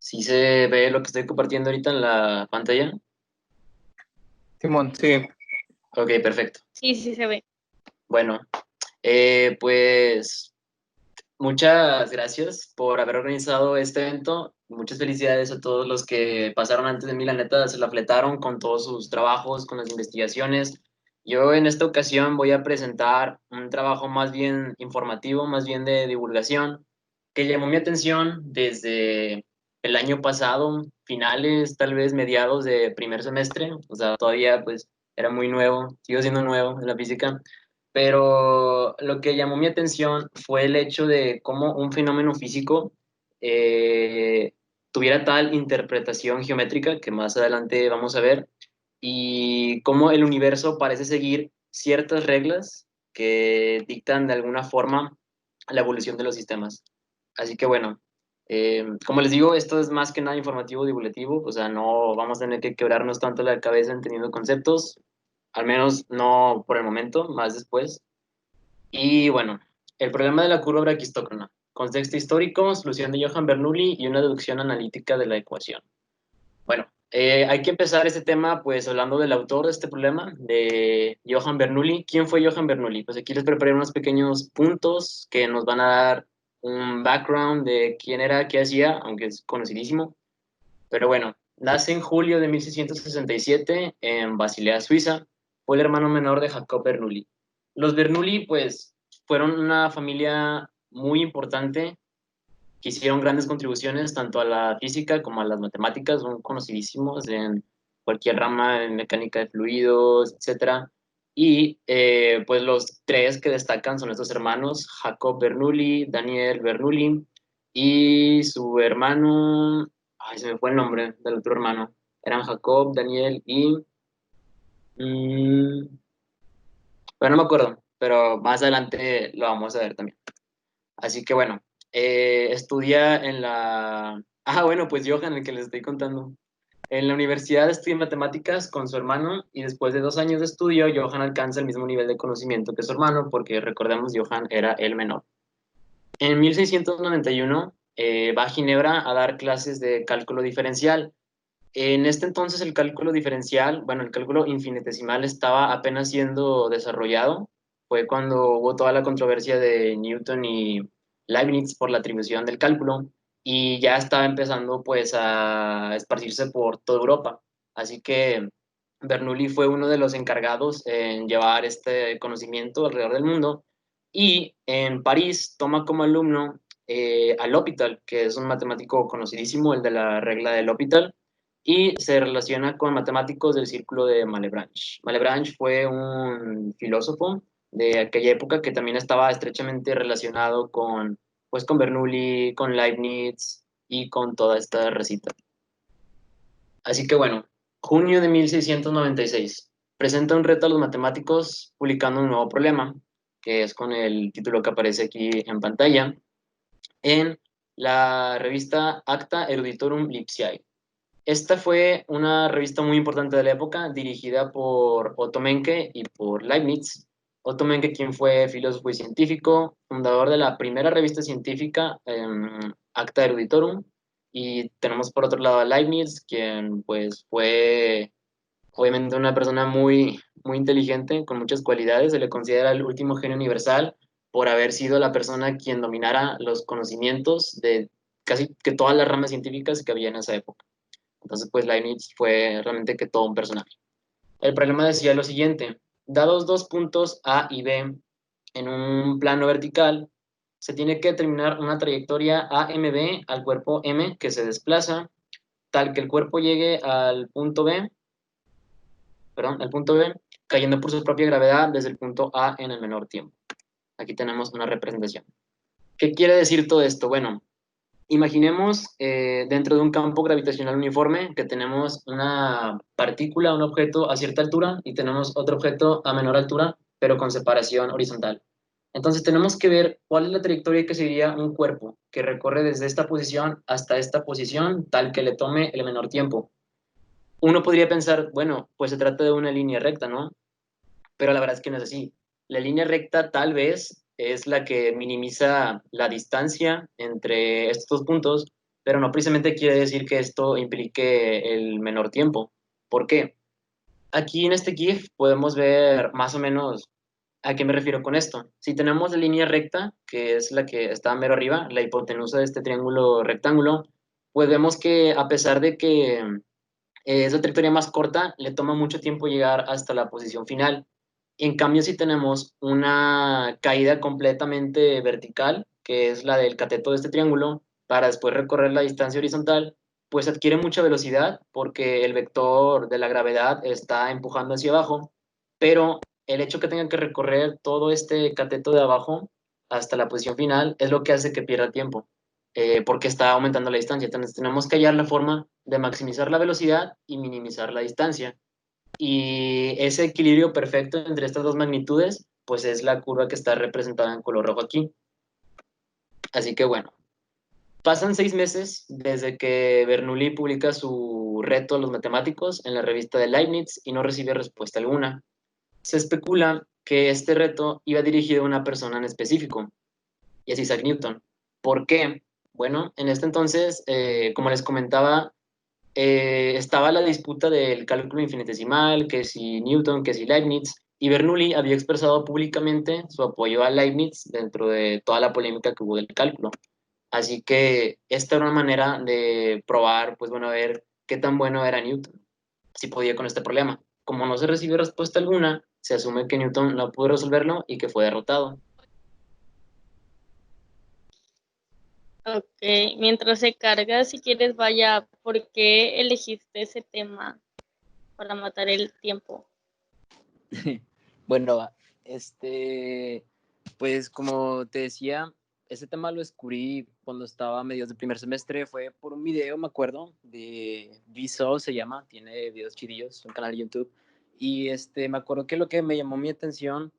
¿Sí se ve lo que estoy compartiendo ahorita en la pantalla? Simón, sí. Ok, perfecto. Sí, sí se ve. Bueno, pues muchas gracias por haber organizado este evento. Muchas felicidades a todos los que pasaron antes de mí, la neta, se la fletaron con todos sus trabajos, con las investigaciones. Yo en esta ocasión voy a presentar un trabajo más bien informativo, más bien de divulgación, que llamó mi atención desde el año pasado, finales, tal vez mediados de primer semestre. O sea, todavía pues era muy nuevo, sigo siendo nuevo en la física, pero lo que llamó mi atención fue el hecho de cómo un fenómeno físico eh, tuviera tal interpretación geométrica, que más adelante vamos a ver, y cómo el universo parece seguir ciertas reglas que dictan de alguna forma la evolución de los sistemas. Así que bueno, como les digo, esto es más que nada informativo divulgativo, o sea, no vamos a tener que quebrarnos tanto la cabeza entendiendo conceptos, al menos no por el momento, más después. Y bueno, el problema de la curva braquistócrona, contexto histórico, solución de Johann Bernoulli y una deducción analítica de la ecuación. Bueno, hay que empezar este tema pues hablando del autor de este problema, de Johann Bernoulli. ¿Quién fue Johann Bernoulli? Pues aquí les preparé unos pequeños puntos que nos van a dar un background de quién era, qué hacía, aunque es conocidísimo. Pero bueno, nace en julio de 1667 en Basilea, Suiza. Fue el hermano menor de Jacob Bernoulli. Los Bernoulli, pues, fueron una familia muy importante que hicieron grandes contribuciones tanto a la física como a las matemáticas. Son conocidísimos en cualquier rama, en mecánica de fluidos, etcétera. Y pues los tres que destacan son estos hermanos, Jacob Bernoulli, Daniel Bernoulli y su hermano, ay, se me fue el nombre del otro hermano. Eran Jacob, Daniel y... bueno, no me acuerdo, pero más adelante lo vamos a ver también. Así que bueno, estudia en la... Ah, bueno, pues Johan, el que les estoy contando. En la universidad estudia matemáticas con su hermano y después de 2 años de estudio, Johan alcanza el mismo nivel de conocimiento que su hermano, porque recordemos, Johan era el menor. En 1691 va a Ginebra a dar clases de cálculo diferencial. En este entonces el cálculo diferencial, bueno, el cálculo infinitesimal estaba apenas siendo desarrollado. Fue cuando hubo toda la controversia de Newton y Leibniz por la atribución del cálculo y ya estaba empezando pues a esparcirse por toda Europa. Así que Bernoulli fue uno de los encargados en llevar este conocimiento alrededor del mundo y en París toma como alumno a L'Hopital, que es un matemático conocidísimo, el de la regla de L'Hopital, y se relaciona con matemáticos del círculo de Malebranche. Malebranche fue un filósofo de aquella época que también estaba estrechamente relacionado con, pues, con Bernoulli, con Leibniz y con toda esta recita. Así que bueno, junio de 1696 presenta un reto a los matemáticos publicando un nuevo problema, que es con el título que aparece aquí en pantalla, en la revista Acta Eruditorum Lipsiae. Esta fue una revista muy importante de la época, dirigida por Otto Menke y por Leibniz. Otto Menke, quien fue filósofo y científico, fundador de la primera revista científica, Acta Eruditorum, y tenemos por otro lado a Leibniz, quien pues fue obviamente una persona muy, muy inteligente, con muchas cualidades. Se le considera el último genio universal por haber sido la persona quien dominara los conocimientos de casi que todas las ramas científicas que había en esa época. Entonces, pues Leibniz fue realmente que todo un personaje. El problema decía lo siguiente: dados dos puntos A y B en un plano vertical, se tiene que determinar una trayectoria AMB al cuerpo M que se desplaza, tal que el cuerpo llegue al punto B, perdón, al punto B, cayendo por su propia gravedad desde el punto A en el menor tiempo. Aquí tenemos una representación. ¿Qué quiere decir todo esto? Bueno, imaginemos dentro de un campo gravitacional uniforme que tenemos una partícula, un objeto a cierta altura y tenemos otro objeto a menor altura, pero con separación horizontal. Entonces tenemos que ver cuál es la trayectoria que seguiría un cuerpo que recorre desde esta posición hasta esta posición, tal que le tome el menor tiempo. Uno podría pensar, bueno, pues se trata de una línea recta, ¿no? Pero la verdad es que no es así. La línea recta tal vez es la que minimiza la distancia entre estos dos puntos, pero no precisamente quiere decir que esto implique el menor tiempo. ¿Por qué? Aquí en este GIF podemos ver más o menos a qué me refiero con esto. Si tenemos la línea recta, que es la que está mero arriba, la hipotenusa de este triángulo rectángulo, pues vemos que a pesar de que es la trayectoria más corta, le toma mucho tiempo llegar hasta la posición final. En cambio, si tenemos una caída completamente vertical, que es la del cateto de este triángulo, para después recorrer la distancia horizontal, pues adquiere mucha velocidad porque el vector de la gravedad está empujando hacia abajo, pero el hecho que tenga que recorrer todo este cateto de abajo hasta la posición final es lo que hace que pierda tiempo, porque está aumentando la distancia. Entonces tenemos que hallar la forma de maximizar la velocidad y minimizar la distancia. Y ese equilibrio perfecto entre estas dos magnitudes, pues es la curva que está representada en color rojo aquí. Así que bueno, pasan 6 meses desde que Bernoulli publica su reto a los matemáticos en la revista de Leibniz y no recibe respuesta alguna. Se especula que este reto iba dirigido a una persona en específico, y es Isaac Newton. ¿Por qué? Bueno, en este entonces, como les comentaba, estaba la disputa del cálculo infinitesimal, que si Newton, que si Leibniz, y Bernoulli había expresado públicamente su apoyo a Leibniz dentro de toda la polémica que hubo del cálculo. Así que esta era una manera de probar, pues bueno, a ver qué tan bueno era Newton, si podía con este problema. Como no se recibió respuesta alguna, se asume que Newton no pudo resolverlo y que fue derrotado. Ok, mientras se carga, si quieres, vaya, ¿por qué elegiste ese tema para matar el tiempo? Bueno, pues como te decía, ese tema lo descubrí cuando estaba a mediados del primer semestre. Fue por un video, me acuerdo, de Vsauce se llama, tiene videos chidillos, un canal de YouTube. Y me acuerdo que lo que me llamó mi atención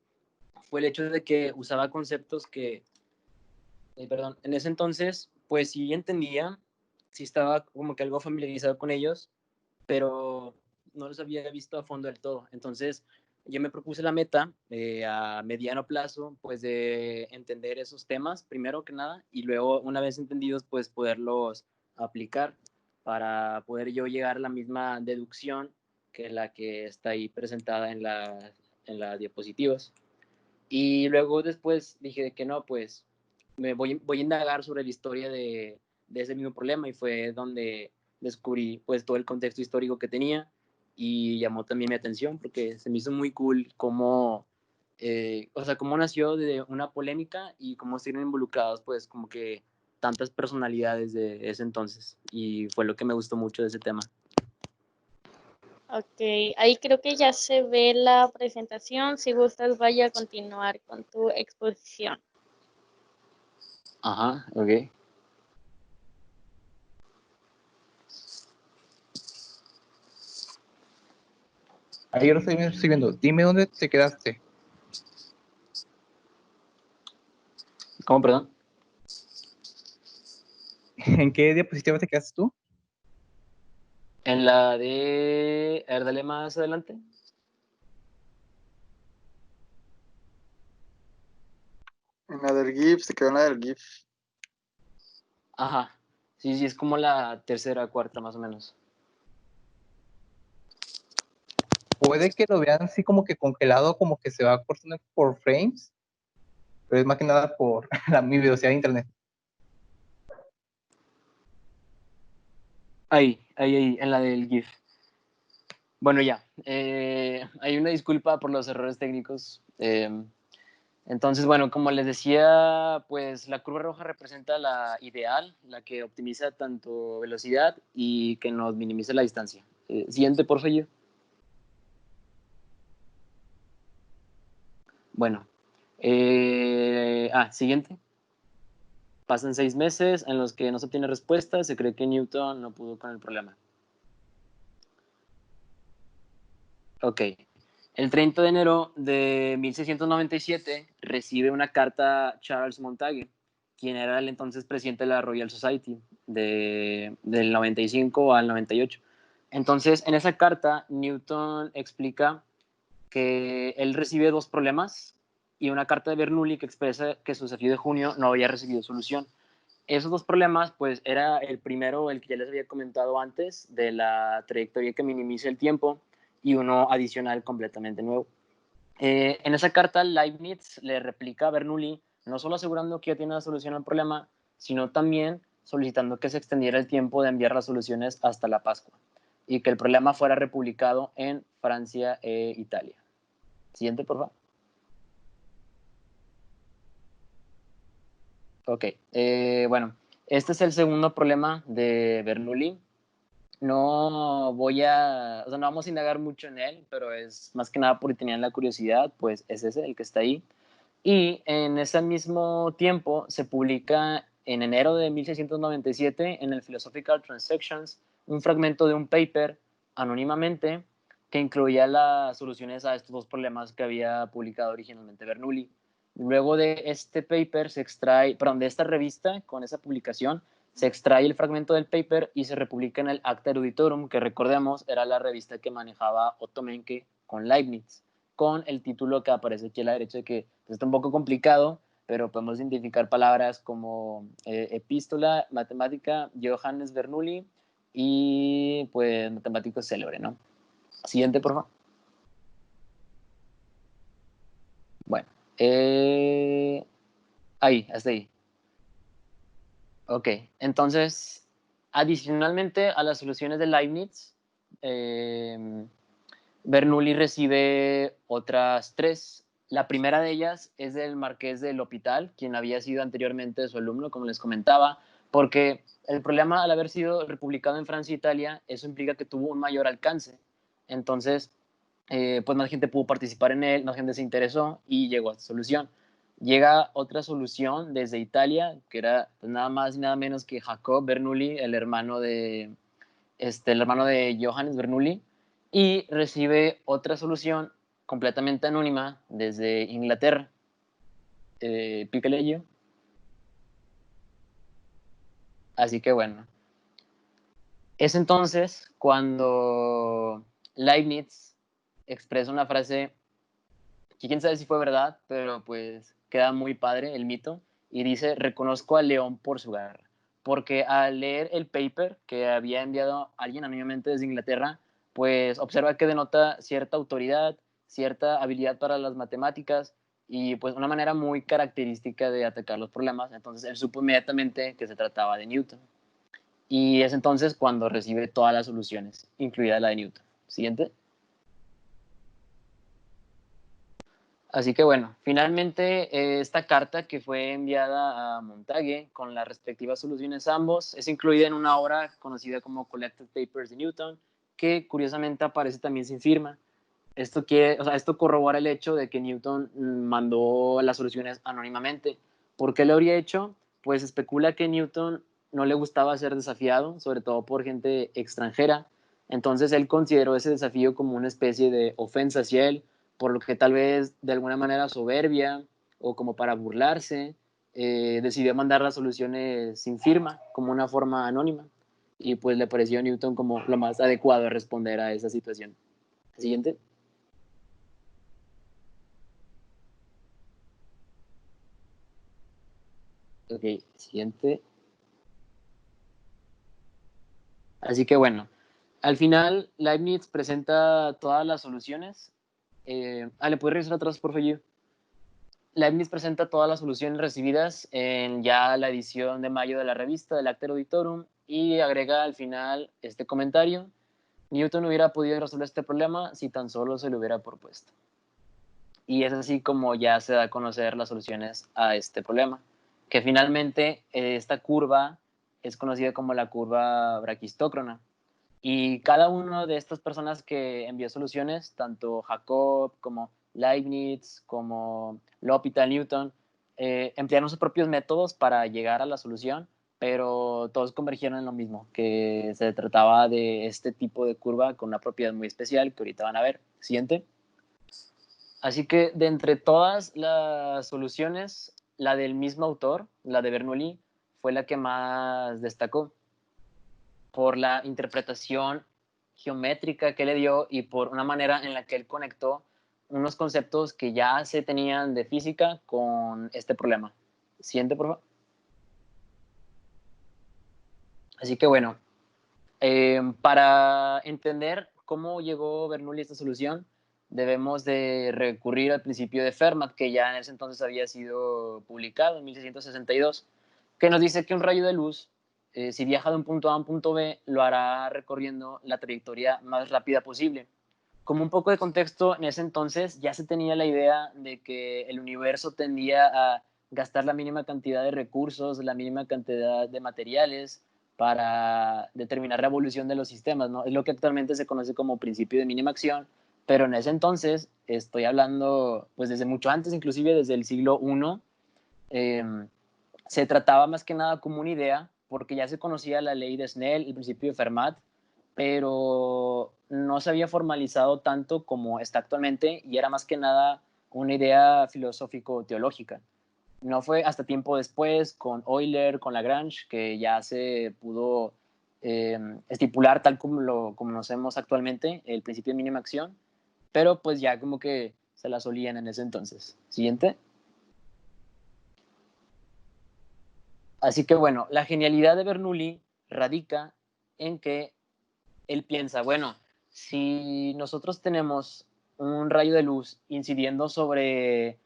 fue el hecho de que usaba conceptos que, perdón, en ese entonces, pues sí entendía, sí estaba como que algo familiarizado con ellos, pero no los había visto a fondo del todo. Entonces, yo me propuse la meta a mediano plazo, pues de entender esos temas, primero que nada, y luego, una vez entendidos, pues poderlos aplicar para poder yo llegar a la misma deducción que la que está ahí presentada en las diapositivas. Y luego después dije que no, pues voy a indagar sobre la historia de ese mismo problema, y fue donde descubrí pues todo el contexto histórico que tenía, y llamó también mi atención porque se me hizo muy cool cómo, o sea, cómo nació de una polémica y cómo estuvieron involucrados pues como que tantas personalidades de ese entonces, y fue lo que me gustó mucho de ese tema. Ok, ahí creo que ya se ve la presentación. Si gustas, vaya a continuar con tu exposición. Ajá, ok. Ahí lo estoy viendo. Dime dónde te quedaste. ¿Cómo, perdón? ¿En qué diapositiva te quedaste tú? En la de... A ver, dale más adelante. En la del GIF, se quedó en la del GIF. Ajá. Sí, es como la tercera, cuarta más o menos. Puede que lo vean así como que congelado, como que se va cortando por frames, pero es más que nada por mi velocidad de internet. Ahí, en la del GIF. Bueno, ya. Hay una disculpa por los errores técnicos. Entonces, bueno, como les decía, pues la curva roja representa la ideal, la que optimiza tanto velocidad y que nos minimiza la distancia. Siguiente, por favor. Bueno. Siguiente. Pasan 6 meses en los que no se obtiene respuesta. Se cree que Newton no pudo con el problema. Ok. El 30 de enero de 1697 recibe una carta Charles Montague, quien era el entonces presidente de la Royal Society del 95 al 98. Entonces, en esa carta, Newton explica que él recibe 2 problemas y una carta de Bernoulli que expresa que su desafío de junio no había recibido solución. esos dos problemas, pues era el primero, el que ya les había comentado antes, de la trayectoria que minimiza el tiempo, y uno adicional completamente nuevo. En esa carta, Leibniz le replica a Bernoulli, no solo asegurando que ya tiene la solución al problema, sino también solicitando que se extendiera el tiempo de enviar las soluciones hasta la Pascua y que el problema fuera republicado en Francia e Italia. Siguiente, por favor. Ok, bueno, este es el segundo problema de Bernoulli. No voy a, o sea, no vamos a indagar mucho en él, pero es más que nada porque tenían la curiosidad, pues es ese el que está ahí. Y en ese mismo tiempo se publica en enero de 1697 en el Philosophical Transactions un fragmento de un paper anónimamente que incluía las soluciones a estos dos problemas que había publicado originalmente Bernoulli. Luego de este paper se extrae, perdón, de esta revista con esa publicación se extrae el fragmento del paper y se republica en el Acta Eruditorum, que recordemos era la revista que manejaba Otto Menke con Leibniz, con el título que aparece aquí a la derecha, que está un poco complicado, pero podemos identificar palabras como epístola, matemática, Johannes Bernoulli y pues matemático célebre, ¿no? Siguiente, por favor. Bueno, ahí, hasta ahí. Ok, entonces, adicionalmente a las soluciones de Leibniz, Bernoulli recibe otras tres. La primera de ellas es del marqués de L'Hôpital, quien había sido anteriormente su alumno, como les comentaba, porque el problema al haber sido republicado en Francia e Italia, eso implica que tuvo un mayor alcance. Entonces, pues más gente pudo participar en él, más gente se interesó y llegó a esta solución. Llega otra solución desde Italia, que era pues, nada más y nada menos que Jacob Bernoulli, el hermano de Johannes Bernoulli, y recibe otra solución completamente anónima desde Inglaterra. Pícale yo. Así que bueno. Es entonces cuando Leibniz expresa una frase que quién sabe si fue verdad, pero pues queda muy padre el mito, y dice, reconozco al león por su garra. Porque al leer el paper que había enviado alguien anónimamente desde Inglaterra, pues observa que denota cierta autoridad, cierta habilidad para las matemáticas y pues una manera muy característica de atacar los problemas. Entonces él supo inmediatamente que se trataba de Newton. Y es entonces cuando recibe todas las soluciones, incluida la de Newton. Siguiente. Así que bueno, finalmente esta carta que fue enviada a Montague con las respectivas soluciones a ambos es incluida en una obra conocida como Collected Papers de Newton, que curiosamente aparece también sin firma. Esto corrobora el hecho de que Newton mandó las soluciones anónimamente. ¿Por qué lo habría hecho? Pues especula que Newton no le gustaba ser desafiado, sobre todo por gente extranjera. Entonces él consideró ese desafío como una especie de ofensa hacia él, por lo que tal vez de alguna manera soberbia o como para burlarse, decidió mandar las soluciones sin firma, como una forma anónima. Y pues le pareció a Newton como lo más adecuado a responder a esa situación. Siguiente. Ok, siguiente. Así que bueno, al final Leibniz presenta todas las soluciones. ¿Le puedes revisar atrás, por favor? Leibniz presenta todas las soluciones recibidas en ya la edición de mayo de la revista del Acta Eruditorum y agrega al final este comentario. Newton hubiera podido resolver este problema si tan solo se lo hubiera propuesto. Y es así como ya se da a conocer las soluciones a este problema, que finalmente esta curva es conocida como la curva braquistócrona. Y cada una de estas personas que envió soluciones, tanto Jacob como Leibniz, como L'Hôpital, Newton, emplearon sus propios métodos para llegar a la solución, pero todos convergieron en lo mismo, que se trataba de este tipo de curva con una propiedad muy especial que ahorita van a ver. Siguiente. Así que de entre todas las soluciones, la del mismo autor, la de Bernoulli, fue la que más destacó por la interpretación geométrica que le dio y por una manera en la que él conectó unos conceptos que ya se tenían de física con este problema. Siguiente, por favor. Así que bueno, para entender cómo llegó Bernoulli a esta solución, debemos de recurrir al principio de Fermat, que ya en ese entonces había sido publicado en 1662, que nos dice que un rayo de luz, si viaja de un punto A a un punto B, lo hará recorriendo la trayectoria más rápida posible. Como un poco de contexto, en ese entonces ya se tenía la idea de que el universo tendía a gastar la mínima cantidad de recursos, la mínima cantidad de materiales para determinar la evolución de los sistemas, ¿no? Es lo que actualmente se conoce como principio de mínima acción, pero en ese entonces, estoy hablando pues desde mucho antes, inclusive desde el siglo I, eh, se trataba más que nada como una idea, porque ya se conocía la ley de Snell, el principio de Fermat, pero no se había formalizado tanto como está actualmente y era más que nada una idea filosófico-teológica. No fue hasta tiempo después, con Euler, con Lagrange, que ya se pudo estipular tal como lo conocemos actualmente, el principio de mínima acción, pero pues ya como que se la solían en ese entonces. Siguiente. Así que bueno, la genialidad de Bernoulli radica en que él piensa, bueno, si nosotros tenemos un rayo de luz incidiendo sobre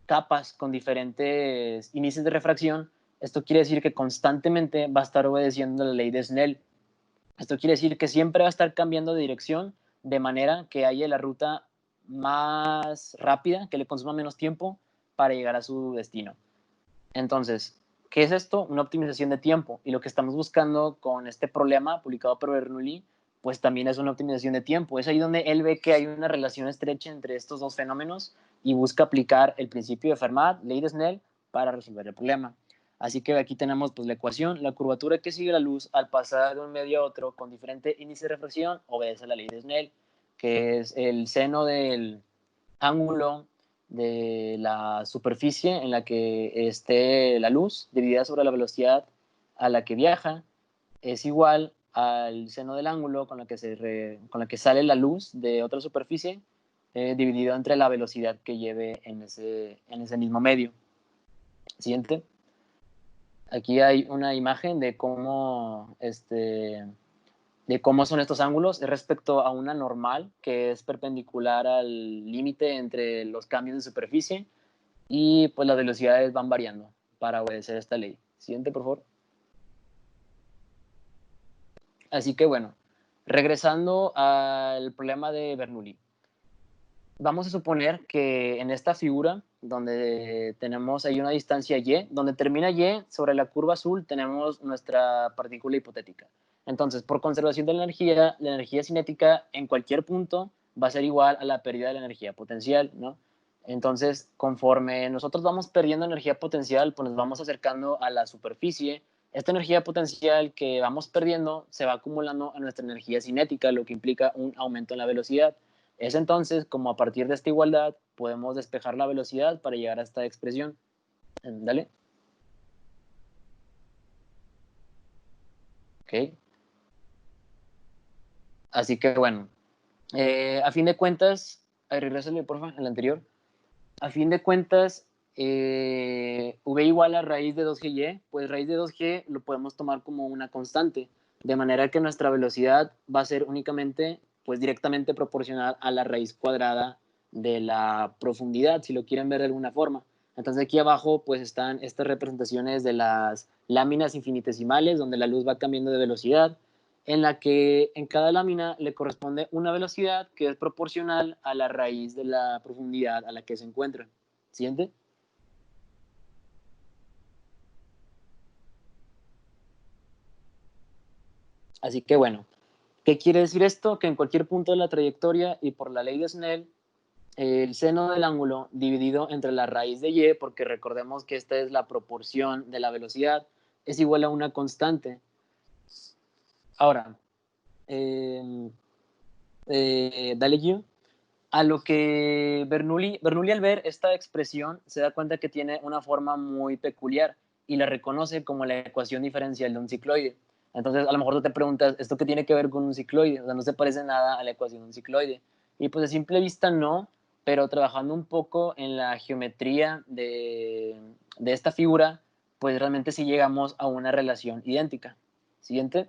capas con diferentes índices de refracción, esto quiere decir que constantemente va a estar obedeciendo la ley de Snell. Esto quiere decir que siempre va a estar cambiando de dirección de manera que haya la ruta más rápida, que le consuma menos tiempo para llegar a su destino. Entonces, ¿qué es esto? Una optimización de tiempo. Y lo que estamos buscando con este problema publicado por Bernoulli, pues también es una optimización de tiempo. Es ahí donde él ve que hay una relación estrecha entre estos dos fenómenos y busca aplicar el principio de Fermat, ley de Snell, para resolver el problema. Así que aquí tenemos pues, la ecuación, la curvatura que sigue la luz al pasar de un medio a otro con diferente índice de refracción obedece a la ley de Snell, que es el seno del ángulo de la superficie en la que esté la luz dividida sobre la velocidad a la que viaja es igual al seno del ángulo con la que sale la luz de otra superficie dividido entre la velocidad que lleve en ese mismo medio. Siguiente. Aquí hay una imagen de cómo son estos ángulos respecto a una normal que es perpendicular al límite entre los cambios de superficie y pues las velocidades van variando para obedecer esta ley. Siguiente, por favor. Así que bueno, regresando al problema de Bernoulli. Vamos a suponer que en esta figura, donde tenemos ahí una distancia y, donde termina y, sobre la curva azul tenemos nuestra partícula hipotética. Entonces, por conservación de la energía cinética en cualquier punto va a ser igual a la pérdida de la energía potencial, ¿no? Entonces, conforme nosotros vamos perdiendo energía potencial, pues nos vamos acercando a la superficie. Esta energía potencial que vamos perdiendo se va acumulando a nuestra energía cinética, lo que implica un aumento en la velocidad. Es entonces como a partir de esta igualdad podemos despejar la velocidad para llegar a esta expresión. Dale. Ok. Así que bueno, a fin de cuentas, regrésale porfa, el anterior. A fin de cuentas, V igual a raíz de 2GY, pues raíz de 2G lo podemos tomar como una constante, de manera que nuestra velocidad va a ser únicamente, pues directamente proporcional a la raíz cuadrada de la profundidad, si lo quieren ver de alguna forma. Entonces aquí abajo pues están estas representaciones de las láminas infinitesimales, donde la luz va cambiando de velocidad, en la que en cada lámina le corresponde una velocidad que es proporcional a la raíz de la profundidad a la que se encuentra. ¿Siguiente? Así que bueno, ¿qué quiere decir esto? Que en cualquier punto de la trayectoria y por la ley de Snell, el seno del ángulo dividido entre la raíz de y, porque recordemos que esta es la proporción de la velocidad, es igual a una constante. Ahora, dale Gio. A lo que Bernoulli al ver esta expresión se da cuenta que tiene una forma muy peculiar y la reconoce como la ecuación diferencial de un cicloide. Entonces, a lo mejor tú te preguntas, ¿esto qué tiene que ver con un cicloide? O sea, no se parece nada a la ecuación de un cicloide. Y pues de simple vista no, pero trabajando un poco en la geometría de esta figura, pues realmente sí llegamos a una relación idéntica. Siguiente.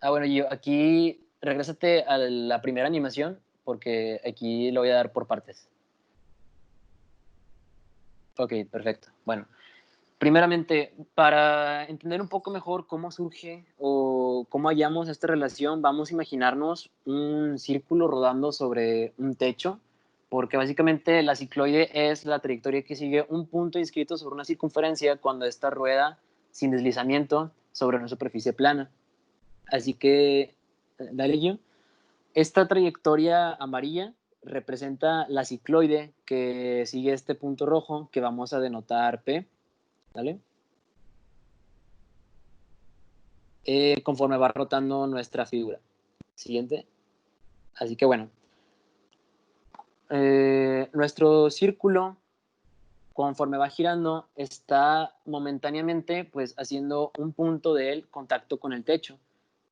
Bueno, yo aquí regrésate a la primera animación porque aquí lo voy a dar por partes. Ok, perfecto. Bueno, primeramente, para entender un poco mejor cómo surge o cómo hallamos esta relación, vamos a imaginarnos un círculo rodando sobre un techo, porque básicamente la cicloide es la trayectoria que sigue un punto inscrito sobre una circunferencia cuando esta rueda sin deslizamiento sobre una superficie plana. Así que, dale yo. Esta trayectoria amarilla representa la cicloide que sigue este punto rojo que vamos a denotar P, ¿vale? Conforme va rotando nuestra figura. Siguiente. Así que bueno, nuestro círculo, conforme va girando, está momentáneamente pues haciendo un punto de él contacto con el techo,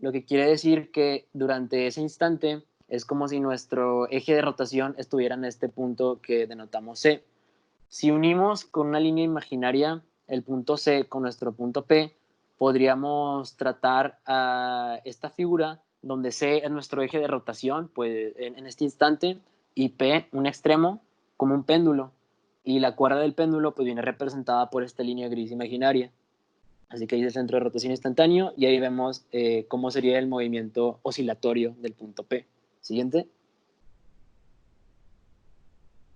lo que quiere decir que durante ese instante es como si nuestro eje de rotación estuviera en este punto que denotamos C. Si unimos con una línea imaginaria el punto C con nuestro punto P, podríamos tratar a esta figura donde C es nuestro eje de rotación, pues en este instante, y P un extremo como un péndulo, y la cuerda del péndulo pues viene representada por esta línea gris imaginaria. Así que ahí es el centro de rotación instantáneo y ahí vemos cómo sería el movimiento oscilatorio del punto P. Siguiente.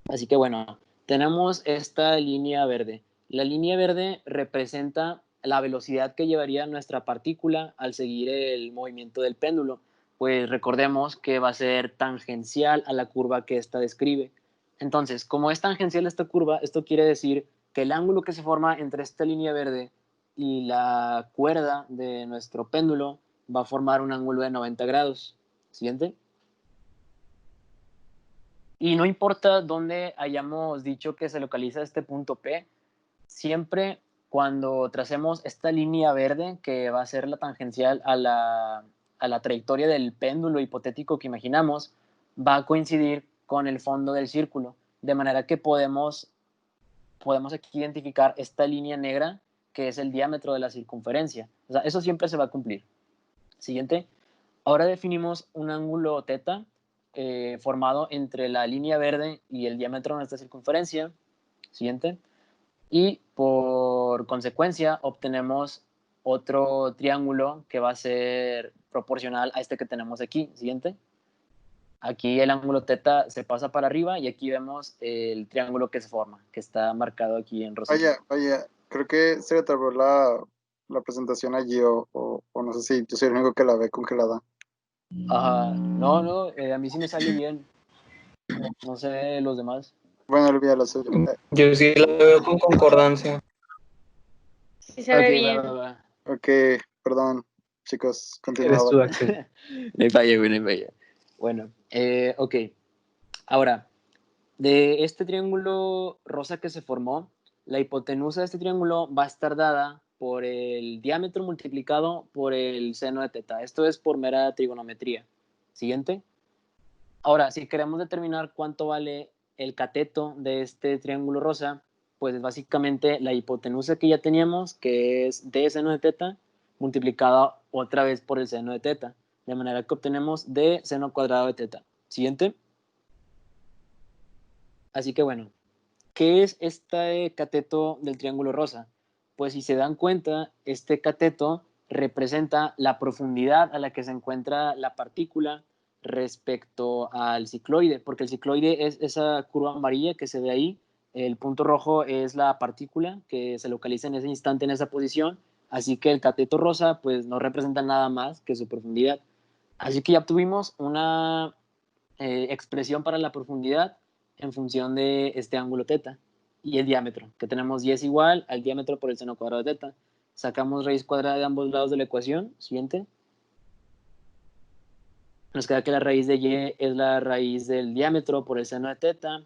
Así que bueno, tenemos esta línea verde. La línea verde representa la velocidad que llevaría nuestra partícula al seguir el movimiento del péndulo, pues recordemos que va a ser tangencial a la curva que esta describe. Entonces, como es tangencial a esta curva, esto quiere decir que el ángulo que se forma entre esta línea verde y la cuerda de nuestro péndulo va a formar un ángulo de 90 grados. Siguiente. Y no importa dónde hayamos dicho que se localiza este punto P, siempre cuando tracemos esta línea verde, que va a ser la tangencial a la trayectoria del péndulo hipotético que imaginamos, va a coincidir con el fondo del círculo, de manera que podemos aquí identificar esta línea negra que es el diámetro de la circunferencia. O sea, eso siempre se va a cumplir. Siguiente. Ahora definimos un ángulo θ formado entre la línea verde y el diámetro de nuestra circunferencia. Siguiente. Y por consecuencia obtenemos otro triángulo que va a ser proporcional a este que tenemos aquí. Siguiente. Aquí el ángulo θ se pasa para arriba y aquí vemos el triángulo que se forma, que está marcado aquí en rosa. Vaya, creo que se le trabó la presentación allí o no sé si yo soy el único que la ve congelada. No, a mí sí me sale bien. No sé los demás. Bueno, olvídalo, suyo. Yo sí la veo con concordancia. Sí se ve Ok, bien. va. Ok, perdón, chicos, Eres continuaba. tú, Axel. No hay falla, güey, no hay falla. Bueno, ok. Ahora, de este triángulo rosa que se formó, la hipotenusa de este triángulo va a estar dada por el diámetro multiplicado por el seno de θ. Esto es por mera trigonometría. Siguiente. Ahora, si queremos determinar cuánto vale el cateto de este triángulo rosa, pues es básicamente la hipotenusa que ya teníamos, que es d seno de θ, multiplicada otra vez por el seno de θ, de manera que obtenemos d seno cuadrado de θ. Siguiente. Así que bueno, ¿qué es este cateto del triángulo rosa? Pues si se dan cuenta, este cateto representa la profundidad a la que se encuentra la partícula respecto al cicloide, porque el cicloide es esa curva amarilla que se ve ahí, el punto rojo es la partícula que se localiza en ese instante en esa posición, así que el cateto rosa pues no representa nada más que su profundidad. Así que ya obtuvimos una expresión para la profundidad en función de este ángulo θ y el diámetro, que tenemos y es igual al diámetro por el seno cuadrado de θ. Sacamos raíz cuadrada de ambos lados de la ecuación. Siguiente. Nos queda que la raíz de y es la raíz del diámetro por el seno de θ.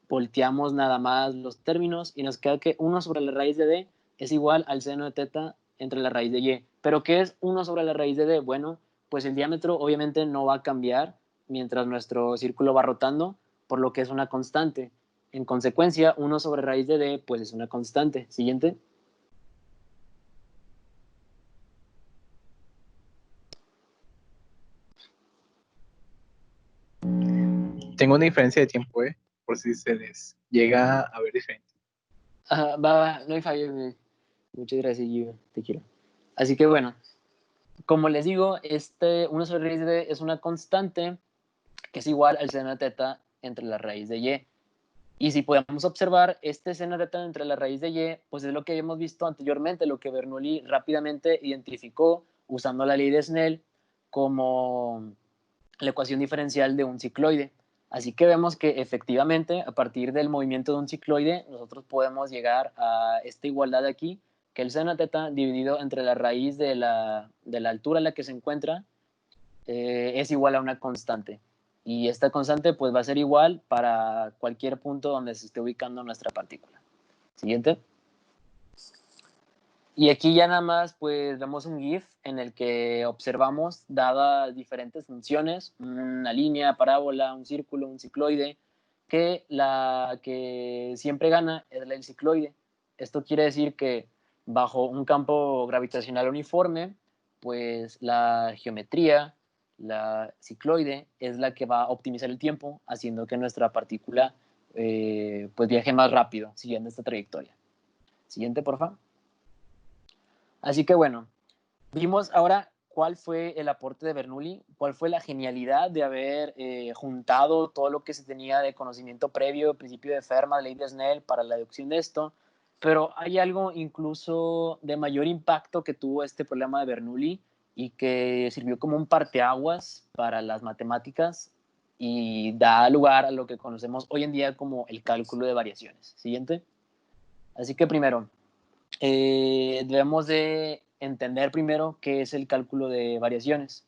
Volteamos nada más los términos y nos queda que 1 sobre la raíz de d es igual al seno de θ entre la raíz de y. ¿Pero qué es 1 sobre la raíz de d? Bueno, pues el diámetro obviamente no va a cambiar mientras nuestro círculo va rotando, por lo que es una constante. En consecuencia, 1 sobre raíz de d pues es una constante. Siguiente. Tengo una diferencia de tiempo, por si se les llega a ver diferente. Va, no hay fallo, güey. Muchas gracias, Gio, te quiero. Así que bueno, como les digo, 1 sobre raíz de d es una constante que es igual al seno de teta entre la raíz de y. Y si podemos observar, este seno de teta entre la raíz de y, pues es lo que habíamos visto anteriormente, lo que Bernoulli rápidamente identificó usando la ley de Snell como la ecuación diferencial de un cicloide. Así que vemos que efectivamente, a partir del movimiento de un cicloide, nosotros podemos llegar a esta igualdad de aquí, que el seno de teta dividido entre la raíz de la altura en la que se encuentra es igual a una constante. Y esta constante pues va a ser igual para cualquier punto donde se esté ubicando nuestra partícula. Siguiente. Y aquí ya nada más pues vemos un GIF en el que observamos, dadas diferentes funciones, una línea, parábola, un círculo, un cicloide, que la que siempre gana es el cicloide. Esto quiere decir que bajo un campo gravitacional uniforme, pues la geometría, la cicloide, es la que va a optimizar el tiempo, haciendo que nuestra partícula pues viaje más rápido, siguiendo esta trayectoria. Siguiente, por favor. Así que bueno, vimos ahora cuál fue el aporte de Bernoulli, cuál fue la genialidad de haber juntado todo lo que se tenía de conocimiento previo, principio de Fermat, ley de Snell, para la deducción de esto, pero hay algo incluso de mayor impacto que tuvo este problema de Bernoulli y que sirvió como un parteaguas para las matemáticas y da lugar a lo que conocemos hoy en día como el cálculo de variaciones. Siguiente. Así que primero, debemos de entender primero qué es el cálculo de variaciones.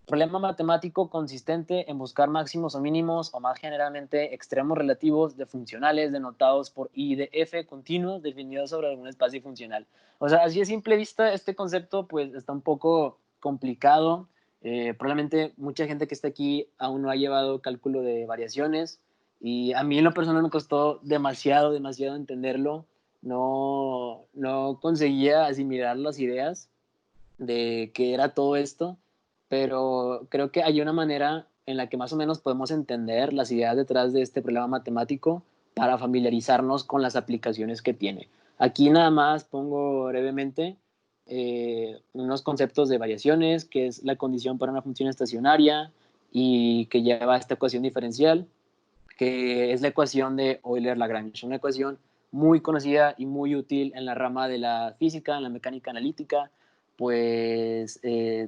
Problema matemático consistente en buscar máximos o mínimos, o más generalmente extremos relativos de funcionales denotados por I de F continuos definidos sobre algún espacio funcional. O sea, así a simple vista este concepto pues está un poco complicado. Probablemente mucha gente que está aquí aún no ha llevado cálculo de variaciones y a mí en lo personal me costó demasiado entenderlo. No conseguía asimilar las ideas de qué era todo esto, pero creo que hay una manera en la que más o menos podemos entender las ideas detrás de este problema matemático para familiarizarnos con las aplicaciones que tiene. Aquí nada más pongo brevemente unos conceptos de variaciones, que es la condición para una función estacionaria y que lleva a esta ecuación diferencial, que es la ecuación de Euler-Lagrange, una ecuación muy conocida y muy útil en la rama de la física, en la mecánica analítica, pues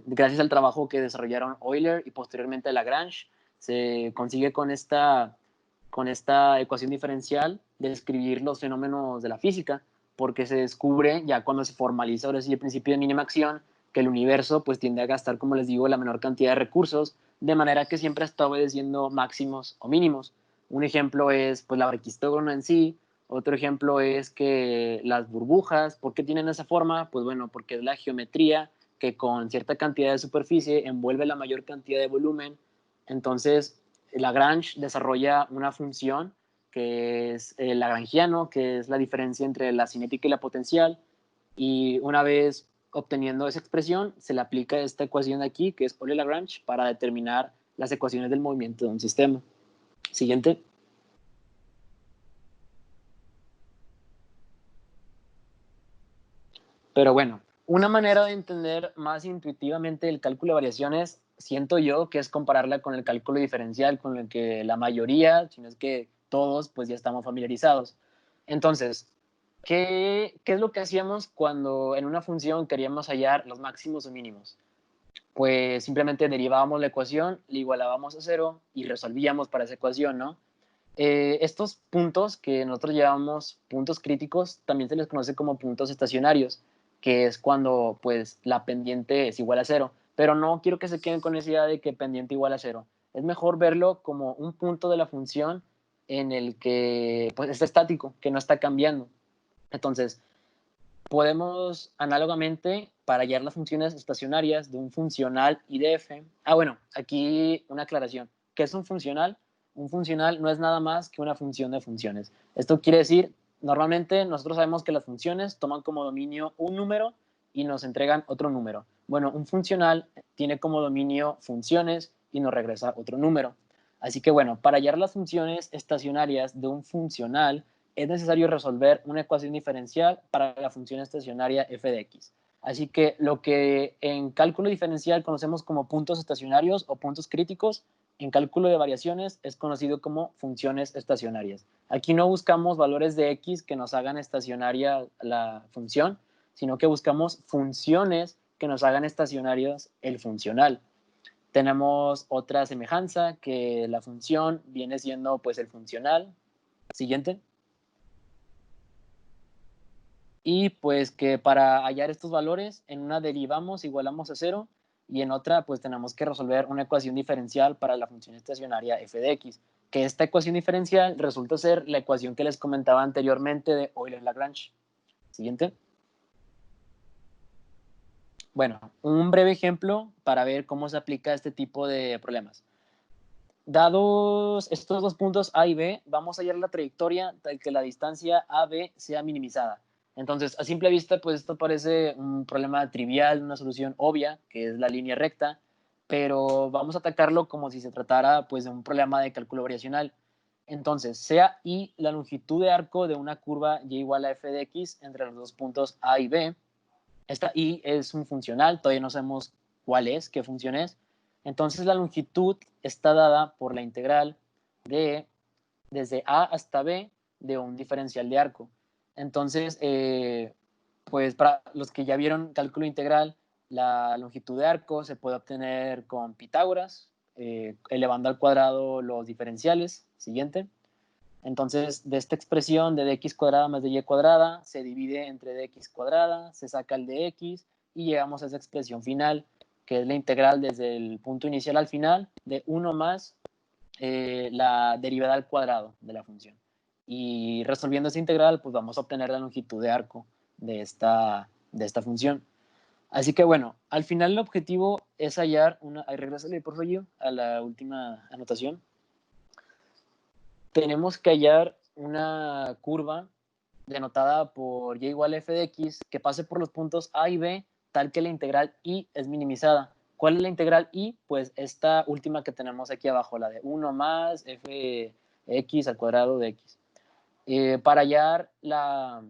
gracias al trabajo que desarrollaron Euler y posteriormente Lagrange, se consigue con esta ecuación diferencial describir los fenómenos de la física, porque se descubre ya cuando se formaliza ahora sí el principio de mínima acción, que el universo pues tiende a gastar, como les digo, la menor cantidad de recursos, de manera que siempre está obedeciendo máximos o mínimos. Un ejemplo es pues la braquistógono en sí. Otro ejemplo es que las burbujas, ¿por qué tienen esa forma? Pues bueno, porque es la geometría que con cierta cantidad de superficie envuelve la mayor cantidad de volumen. Entonces, Lagrange desarrolla una función que es el lagrangiano, que es la diferencia entre la cinética y la potencial. Y una vez obteniendo esa expresión, se le aplica esta ecuación de aquí, que es Euler-Lagrange, para determinar las ecuaciones del movimiento de un sistema. Siguiente. Pero bueno, una manera de entender más intuitivamente el cálculo de variaciones, siento yo que es compararla con el cálculo diferencial, con el que la mayoría, si no es que todos, pues ya estamos familiarizados. Entonces, ¿qué es lo que hacíamos cuando en una función queríamos hallar los máximos o mínimos? Pues simplemente derivábamos la ecuación, la igualábamos a cero y resolvíamos para esa ecuación, ¿no? Estos puntos que nosotros llamamos puntos críticos también se les conoce como puntos estacionarios, que es cuando pues la pendiente es igual a cero. Pero no quiero que se queden con esa idea de que pendiente igual a cero. Es mejor verlo como un punto de la función en el que pues está estático, que no está cambiando. Entonces, podemos análogamente para hallar las funciones estacionarias de un funcional I de f. Bueno, aquí una aclaración. ¿Qué es un funcional? un funcional no es nada más que una función de funciones. Esto quiere decir, normalmente nosotros sabemos que las funciones toman como dominio un número y nos entregan otro número. Bueno, un funcional tiene como dominio funciones y nos regresa otro número. Así que bueno, para hallar las funciones estacionarias de un funcional es necesario resolver una ecuación diferencial para la función estacionaria f de x. Así que lo que en cálculo diferencial conocemos como puntos estacionarios o puntos críticos, en cálculo de variaciones es conocido como funciones estacionarias. Aquí no buscamos valores de x que nos hagan estacionaria la función, sino que buscamos funciones que nos hagan estacionarios el funcional. Tenemos otra semejanza, que la función viene siendo pues el funcional. Siguiente. Y pues que para hallar estos valores, en una derivamos, igualamos a 0, y en otra pues tenemos que resolver una ecuación diferencial para la función estacionaria f de x, que esta ecuación diferencial resulta ser la ecuación que les comentaba anteriormente de Euler-Lagrange. Siguiente. Bueno, un breve ejemplo para ver cómo se aplica este tipo de problemas. Dados estos dos puntos A y B, vamos a hallar la trayectoria tal que la distancia AB sea minimizada. Entonces, a simple vista, pues esto parece un problema trivial, una solución obvia, que es la línea recta, pero vamos a atacarlo como si se tratara pues de un problema de cálculo variacional. Entonces, sea I la longitud de arco de una curva y igual a f de x entre los dos puntos A y B. Esta I es un funcional, todavía no sabemos cuál es, qué función es. Entonces la longitud está dada por la integral de desde A hasta B de un diferencial de arco. Entonces, pues para los que ya vieron cálculo integral, la longitud de arco se puede obtener con Pitágoras, elevando al cuadrado los diferenciales. Siguiente. Entonces, de esta expresión de dx cuadrada más de y cuadrada, se divide entre dx cuadrada, se saca el dx y llegamos a esa expresión final, que es la integral desde el punto inicial al final de 1 más la derivada al cuadrado de la función. Y resolviendo esa integral, pues vamos a obtener la longitud de arco de esta función. Así que bueno, al final el objetivo es hallar una... Regrésale, por favor, a la última anotación. Tenemos que hallar una curva denotada por y igual a f de x que pase por los puntos A y B tal que la integral y es minimizada. ¿Cuál es la integral y? Pues esta última que tenemos aquí abajo, la de 1 más f x al cuadrado de x. Para hallar la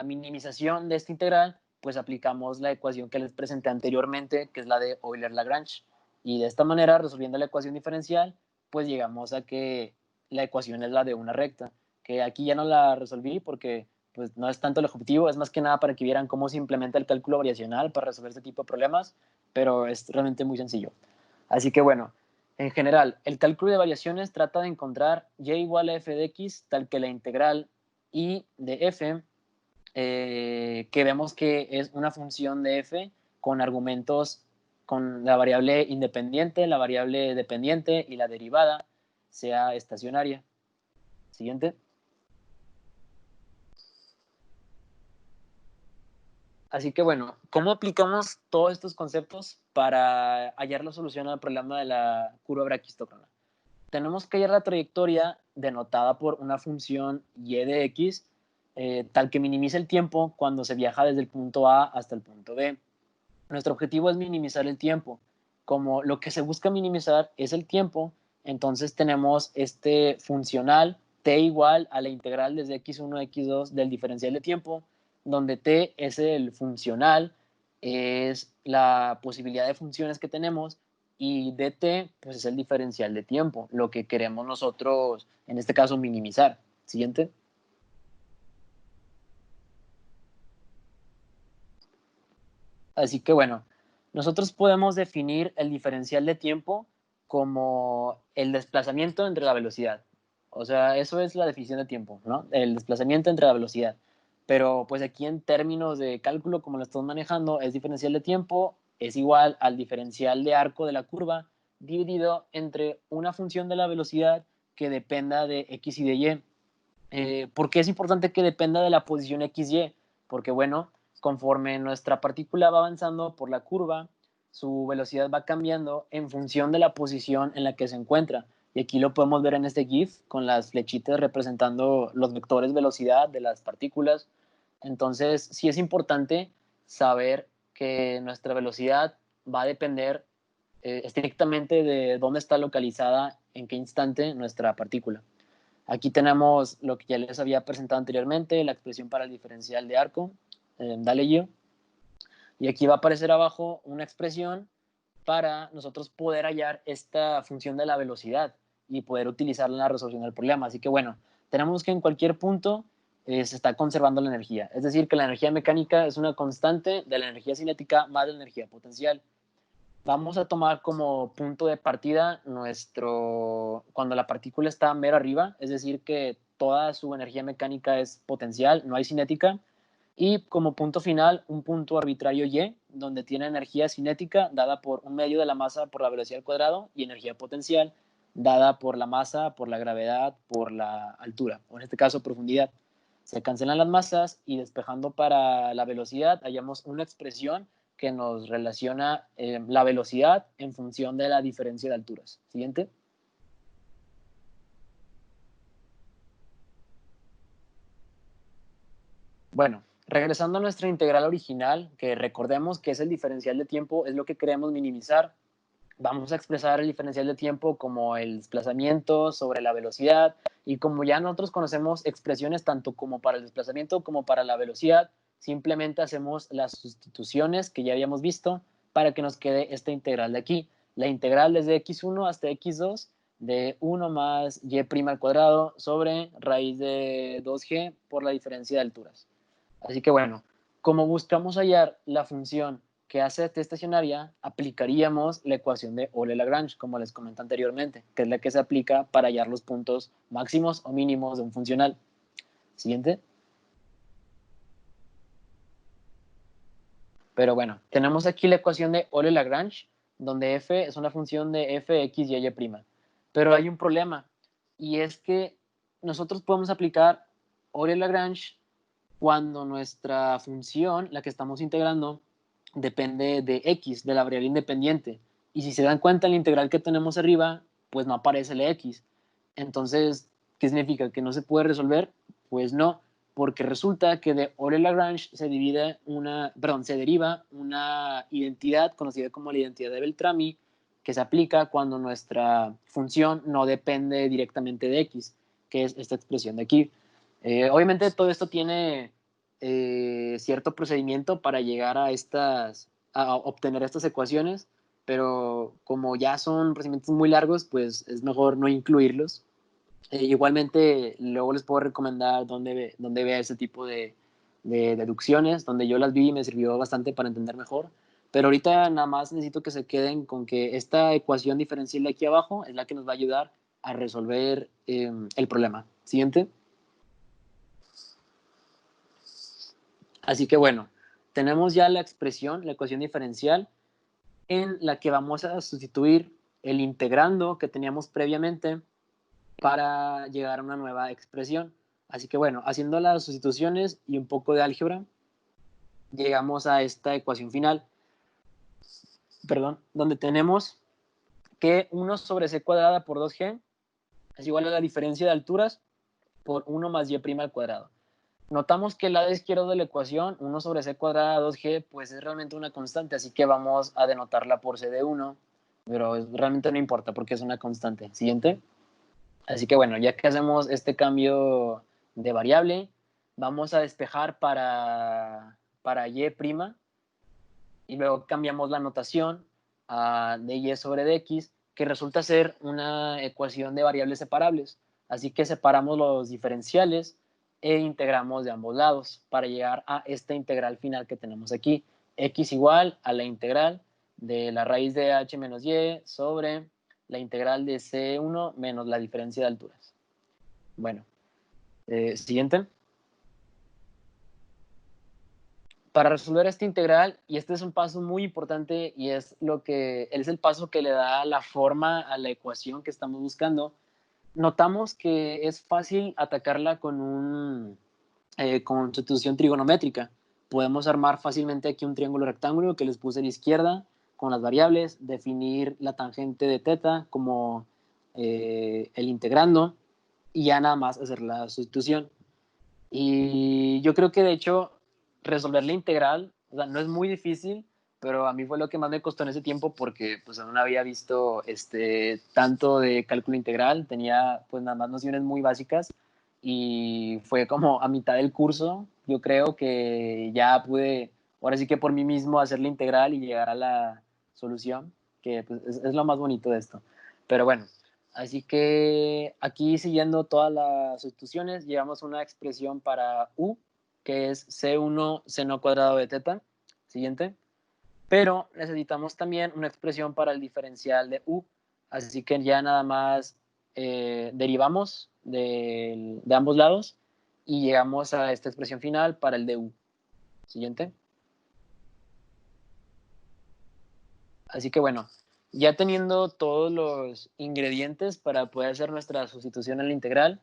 minimización de esta integral, pues aplicamos la ecuación que les presenté anteriormente, que es la de Euler-Lagrange. Y de esta manera, resolviendo la ecuación diferencial, pues llegamos a que la ecuación es la de una recta, que aquí ya no la resolví porque pues no es tanto el objetivo, es más que nada para que vieran cómo se implementa el cálculo variacional para resolver este tipo de problemas, pero es realmente muy sencillo. Así que bueno, en general, el cálculo de variaciones trata de encontrar y igual a f de x tal que la integral y de f, que vemos que es una función de f con argumentos con la variable independiente, la variable dependiente y la derivada sea estacionaria. Siguiente. Así que bueno, ¿cómo aplicamos todos estos conceptos para hallar la solución al problema de la curva braquistócrona? Tenemos que hallar la trayectoria denotada por una función y de x, tal que minimice el tiempo cuando se viaja desde el punto A hasta el punto B. Nuestro objetivo es minimizar el tiempo. Como lo que se busca minimizar es el tiempo, entonces tenemos este funcional t igual a la integral desde x1 a x2 del diferencial de tiempo, donde t es el funcional, es la posibilidad de funciones que tenemos, y dt pues es el diferencial de tiempo, lo que queremos nosotros, en este caso, minimizar. Siguiente. Así que bueno, nosotros podemos definir el diferencial de tiempo como el desplazamiento entre la velocidad. O sea, eso es la definición de tiempo, ¿no? El desplazamiento entre la velocidad. Pero pues aquí en términos de cálculo, como lo estamos manejando, es diferencial de tiempo es igual al diferencial de arco de la curva dividido entre una función de la velocidad que dependa de x y de y. ¿Por qué es importante que dependa de la posición XY? Porque, bueno, conforme nuestra partícula va avanzando por la curva, su velocidad va cambiando en función de la posición en la que se encuentra. Y aquí lo podemos ver en este GIF con las flechitas representando los vectores velocidad de las partículas. Entonces, sí es importante saber que nuestra velocidad va a depender estrictamente de dónde está localizada, en qué instante nuestra partícula. Aquí tenemos lo que ya les había presentado anteriormente, la expresión para el diferencial de arco. Dale, Gio. Y aquí va a aparecer abajo una expresión para nosotros poder hallar esta función de la velocidad y poder utilizarla en la resolución del problema. Así que bueno, tenemos que en cualquier punto se está conservando la energía. Es decir, que la energía mecánica es una constante de la energía cinética más de la energía potencial. Vamos a tomar como punto de partida cuando la partícula está mero arriba, es decir, que toda su energía mecánica es potencial, no hay cinética, y como punto final, un punto arbitrario Y, donde tiene energía cinética dada por un medio de la masa por la velocidad al cuadrado y energía potencial dada por la masa, por la gravedad, por la altura, o en este caso profundidad. Se cancelan las masas y despejando para la velocidad hallamos una expresión que nos relaciona la velocidad en función de la diferencia de alturas. Siguiente. Bueno, regresando a nuestra integral original, que recordemos que es el diferencial de tiempo, es lo que queremos minimizar. Vamos a expresar el diferencial de tiempo como el desplazamiento sobre la velocidad, y como ya nosotros conocemos expresiones tanto como para el desplazamiento como para la velocidad, simplemente hacemos las sustituciones que ya habíamos visto para que nos quede esta integral de aquí. La integral desde x1 hasta x2 de 1 más y' al cuadrado sobre raíz de 2g por la diferencia de alturas. Así que bueno, como buscamos hallar la función que hace t estacionaria, aplicaríamos la ecuación de Euler-Lagrange, como les comenté anteriormente, que es la que se aplica para hallar los puntos máximos o mínimos de un funcional. Siguiente. Pero bueno, tenemos aquí la ecuación de Euler-Lagrange, donde f es una función de f, x y y'. Pero hay un problema, y es que nosotros podemos aplicar Euler-Lagrange cuando nuestra función, la que estamos integrando, depende de x, de la variable independiente. Y si se dan cuenta, en la integral que tenemos arriba, pues no aparece la x. Entonces, ¿qué significa? ¿Que no se puede resolver? Pues no, porque resulta que de Euler-Lagrange se deriva una identidad conocida como la identidad de Beltrami, que se aplica cuando nuestra función no depende directamente de x, que es esta expresión de aquí. Obviamente todo esto tiene cierto procedimiento para llegar a obtener estas ecuaciones, pero como ya son procedimientos muy largos, pues es mejor no incluirlos. Igualmente, luego les puedo recomendar dónde vea ese tipo de deducciones, donde yo las vi y me sirvió bastante para entender mejor. Pero ahorita nada más necesito que se queden con que esta ecuación diferencial de aquí abajo es la que nos va a ayudar a resolver el problema. Siguiente. Así que bueno, tenemos ya la expresión, la ecuación diferencial, en la que vamos a sustituir el integrando que teníamos previamente para llegar a una nueva expresión. Así que bueno, haciendo las sustituciones y un poco de álgebra, llegamos a esta ecuación final, donde tenemos que 1 sobre c cuadrada por 2g es igual a la diferencia de alturas por 1 más y' al cuadrado. Notamos que el lado izquierdo de la ecuación, 1 sobre c cuadrada 2g, pues es realmente una constante, así que vamos a denotarla por c de 1, pero realmente no importa porque es una constante. Siguiente. Así que bueno, ya que hacemos este cambio de variable, vamos a despejar para y' y luego cambiamos la notación de y sobre dx, que resulta ser una ecuación de variables separables. Así que separamos los diferenciales e integramos de ambos lados para llegar a esta integral final que tenemos aquí. X igual a la integral de la raíz de h menos y sobre la integral de C1 menos la diferencia de alturas. Bueno, siguiente. Para resolver esta integral, y este es un paso muy importante y es el paso que le da la forma a la ecuación que estamos buscando, notamos que es fácil atacarla con sustitución trigonométrica. Podemos armar fácilmente aquí un triángulo rectángulo que les puse a la izquierda con las variables, definir la tangente de teta como el integrando y ya nada más hacer la sustitución. Y yo creo que de hecho resolver la integral, o sea, no es muy difícil, pero a mí fue lo que más me costó en ese tiempo porque pues aún no había visto tanto de cálculo integral, tenía pues nada más nociones muy básicas y fue como a mitad del curso, yo creo que ya pude, ahora sí que por mí mismo hacer la integral y llegar a la solución, que pues, es lo más bonito de esto. Pero bueno, así que aquí siguiendo todas las sustituciones, llevamos una expresión para u, que es C1 seno cuadrado de teta. Siguiente. Pero necesitamos también una expresión para el diferencial de u. Así que ya nada más derivamos de ambos lados y llegamos a esta expresión final para el de u. Siguiente. Así que bueno, ya teniendo todos los ingredientes para poder hacer nuestra sustitución en la integral,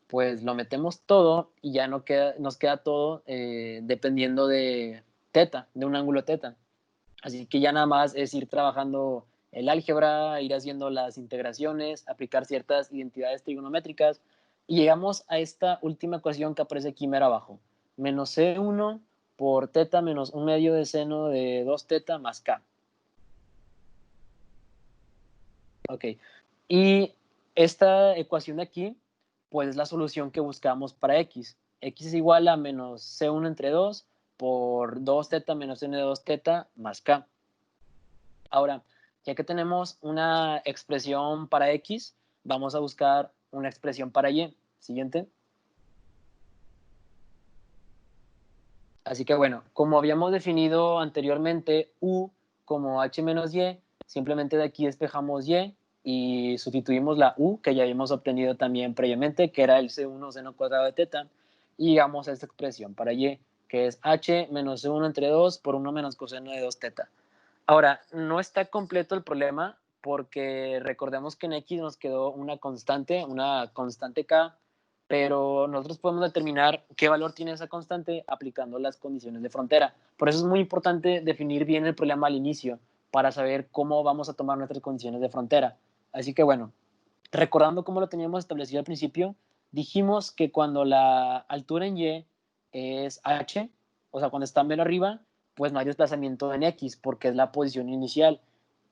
pues lo metemos todo y ya nos queda todo dependiendo de teta, de un ángulo teta. Así que ya nada más es ir trabajando el álgebra, ir haciendo las integraciones, aplicar ciertas identidades trigonométricas y llegamos a esta última ecuación que aparece aquí mero abajo. Menos C1 por teta menos 1/2 de seno de 2 teta más K. Ok. Y esta ecuación de aquí, pues es la solución que buscamos para x. X es igual a menos C1 entre 2 por 2 teta menos n de 2 teta más k. Ahora, ya que tenemos una expresión para x, vamos a buscar una expresión para y. Siguiente. Así que bueno, como habíamos definido anteriormente u como h menos y, simplemente de aquí despejamos y y sustituimos la u que ya habíamos obtenido también previamente, que era el c1 seno cuadrado de teta, y llegamos a esta expresión para y, que es h menos c1 entre 2 por 1 menos coseno de 2 teta. Ahora, no está completo el problema porque recordemos que en x nos quedó una constante k, pero nosotros podemos determinar qué valor tiene esa constante aplicando las condiciones de frontera. Por eso es muy importante definir bien el problema al inicio para saber cómo vamos a tomar nuestras condiciones de frontera. Así que bueno, recordando cómo lo teníamos establecido al principio, dijimos que cuando la altura en y es h, o sea, cuando está menos arriba, pues no hay desplazamiento en x porque es la posición inicial.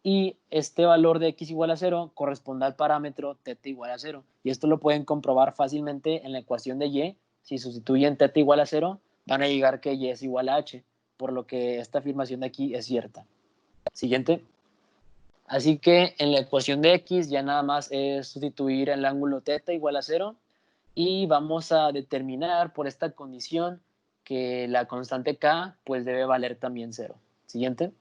Y este valor de x igual a 0 corresponde al parámetro teta igual a 0. Y esto lo pueden comprobar fácilmente en la ecuación de y. Si sustituyen teta igual a 0, van a llegar que y es igual a h, por lo que esta afirmación de aquí es cierta. Siguiente. Así que en la ecuación de x ya nada más es sustituir el ángulo teta igual a 0 y vamos a determinar por esta condición que la constante k pues debe valer también 0. Siguiente.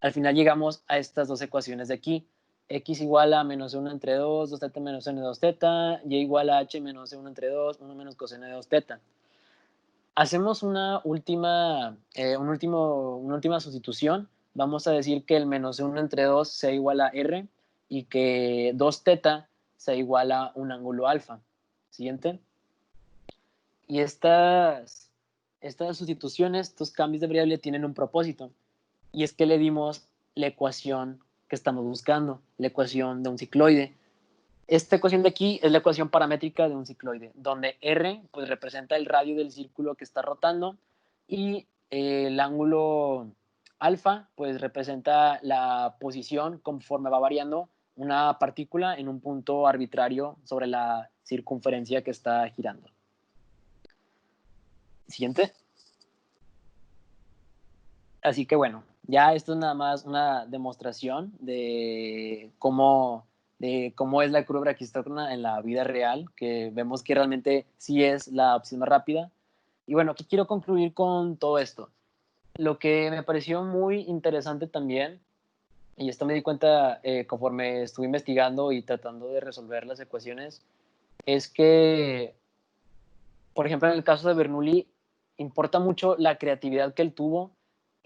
Al final llegamos a estas dos ecuaciones de aquí. X igual a menos 1 entre 2, 2 teta menos n de 2 teta, y igual a h menos 1 entre 2, 1 menos coseno de 2 teta. Hacemos una última sustitución. Vamos a decir que el menos 1 entre 2 sea igual a r y que 2 teta sea igual a un ángulo alfa. Siguiente. Y estas sustituciones, estos cambios de variable tienen un propósito. Y es que le dimos la ecuación que estamos buscando, la ecuación de un cicloide. Esta ecuación de aquí es la ecuación paramétrica de un cicloide, donde R pues, representa el radio del círculo que está rotando y el ángulo alfa pues, representa la posición conforme va variando una partícula en un punto arbitrario sobre la circunferencia que está girando. Siguiente. Así que bueno, ya esto es nada más una demostración de cómo es la curva braquistócrona en la vida real, que vemos que realmente sí es la opción más rápida. Y bueno, aquí quiero concluir con todo esto. Lo que me pareció muy interesante también, y esto me di cuenta conforme estuve investigando y tratando de resolver las ecuaciones, es que, por ejemplo, en el caso de Bernoulli, importa mucho la creatividad que él tuvo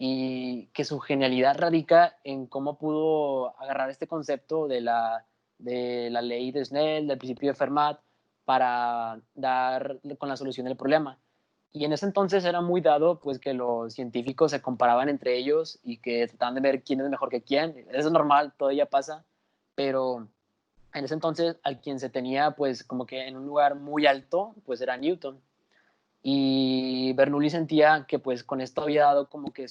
y que su genialidad radica en cómo pudo agarrar este concepto de la ley de Snell, del principio de Fermat, para dar con la solución del problema. Y en ese entonces era muy dado pues, que los científicos se comparaban entre ellos y que trataban de ver quién es mejor que quién. Eso es normal, todavía pasa, pero en ese entonces al quien se tenía pues como que en un lugar muy alto pues era Newton. Y Bernoulli sentía que pues con esto había dado como que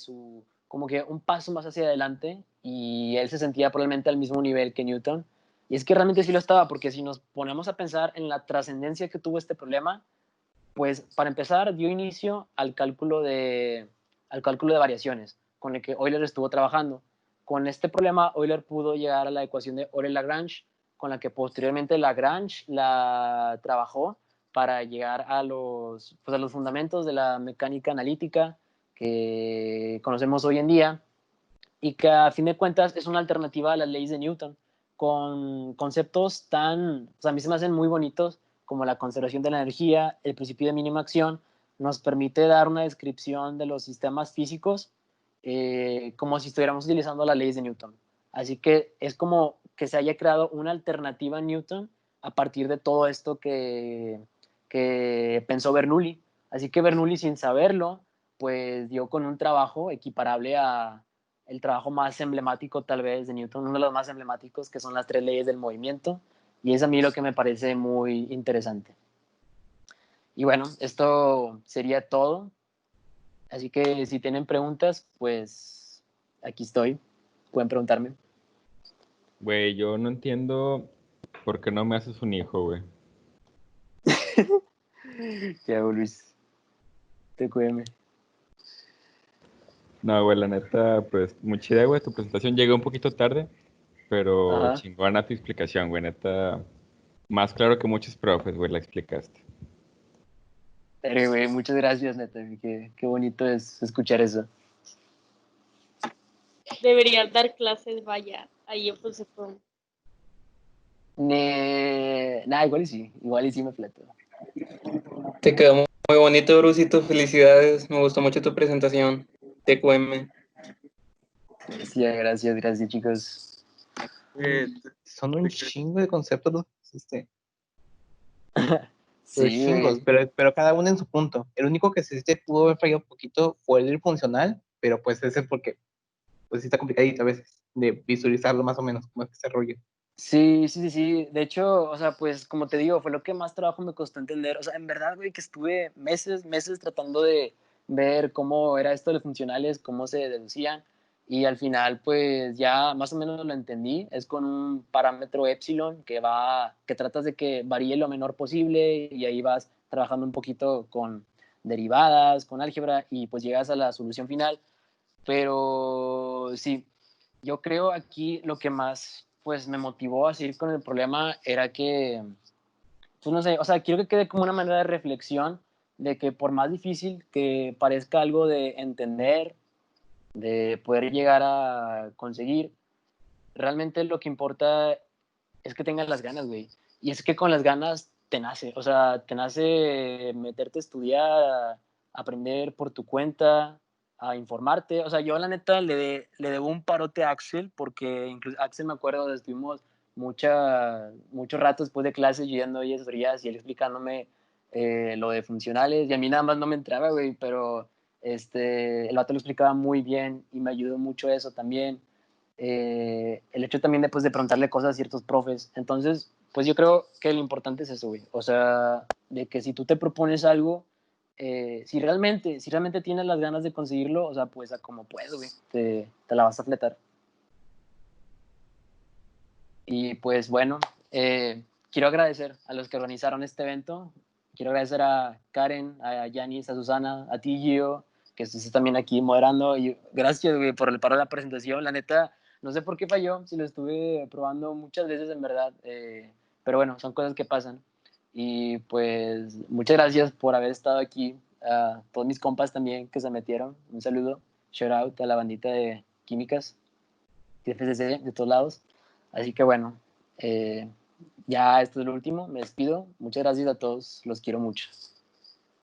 un paso más hacia adelante, y él se sentía probablemente al mismo nivel que Newton. Y es que realmente sí lo estaba, porque si nos ponemos a pensar en la trascendencia que tuvo este problema, pues para empezar dio inicio al cálculo de variaciones con el que Euler estuvo trabajando. Con este problema Euler pudo llegar a la ecuación de Euler-Lagrange, con la que posteriormente Lagrange la trabajó para llegar a los fundamentos de la mecánica analítica que conocemos hoy en día, y que a fin de cuentas es una alternativa a las leyes de Newton, con conceptos o sea, a mí se me hacen muy bonitos, como la conservación de la energía, el principio de mínima acción. Nos permite dar una descripción de los sistemas físicos como si estuviéramos utilizando las leyes de Newton. Así que es como que se haya creado una alternativa a Newton a partir de todo esto que pensó Bernoulli. Así que Bernoulli, sin saberlo, pues dio con un trabajo equiparable a el trabajo más emblemático tal vez de Newton, uno de los más emblemáticos, que son las 3 leyes del movimiento, y es a mí lo que me parece muy interesante. Y bueno, esto sería todo, así que si tienen preguntas, pues aquí estoy, pueden preguntarme. Güey, yo no entiendo por qué no me haces un hijo, güey. ¿Qué hago, Luis? Te cuídame. No, güey, la neta, pues, muy chida, güey, tu presentación. Llegué un poquito tarde, pero Ajá. chingona tu explicación, güey, neta. Más claro que muchos profes, güey, la explicaste. Pero, güey, muchas gracias, neta, qué bonito es escuchar eso. Deberías dar clases, vaya. Ahí en Pusefom. Nada, igual y sí me fleto. Te quedó muy bonito, Brusito. Felicidades. Me gustó mucho tu presentación. TQM. Sí, gracias, chicos. Son un chingo de conceptos los que pusiste. Pero Sí, chingos, güey. pero cada uno en su punto. El único que sí te pudo haber fallado un poquito fue el funcional, pero pues ese es porque pues sí está complicadito a veces de visualizarlo más o menos cómo es ese rollo. Sí. De hecho, o sea, pues como te digo, fue lo que más trabajo me costó entender. O sea, en verdad, güey, que estuve meses tratando de ver cómo era esto de los funcionales, cómo se deducían. Y al final, pues ya más o menos lo entendí. Es con un parámetro epsilon que tratas de que varíe lo menor posible, y ahí vas trabajando un poquito con derivadas, con álgebra, y pues llegas a la solución final. Pero sí, yo creo aquí lo que más pues me motivó a seguir con el problema era que, pues no sé, o sea, quiero que quede como una manera de reflexión de que por más difícil que parezca algo de entender, de poder llegar a conseguir, realmente lo que importa es que tengas las ganas, güey. Y es que con las ganas te nace, o sea, te nace meterte a estudiar, a aprender por tu cuenta, a informarte. O sea, yo la neta le debo un parote a Axel, porque incluso Axel, me acuerdo, estuvimos mucho rato después de clases yendo y asesorías y él explicándome lo de funcionales, y a mí nada más no me entraba, güey, pero el vato lo explicaba muy bien y me ayudó mucho eso también. El hecho también de, pues, de preguntarle cosas a ciertos profes. Entonces, pues yo creo que lo importante es eso, güey. O sea, de que si tú te propones algo, si realmente tienes las ganas de conseguirlo, o sea, pues a como puedes, güey, te la vas a fletar. Y pues bueno, quiero agradecer a los que organizaron este evento. Quiero agradecer a Karen, a Yanis, a Susana, a ti, Gio, que estás también aquí moderando. Y gracias, güey, por el paro de la presentación. La neta, no sé por qué falló, si lo estuve probando muchas veces, en verdad. Pero bueno, son cosas que pasan. Y pues muchas gracias por haber estado aquí. A todos mis compas también que se metieron. Un saludo. Shout out a la bandita de químicas, de FCC, de todos lados. Así que bueno, ya esto es lo último. Me despido. Muchas gracias a todos. Los quiero mucho.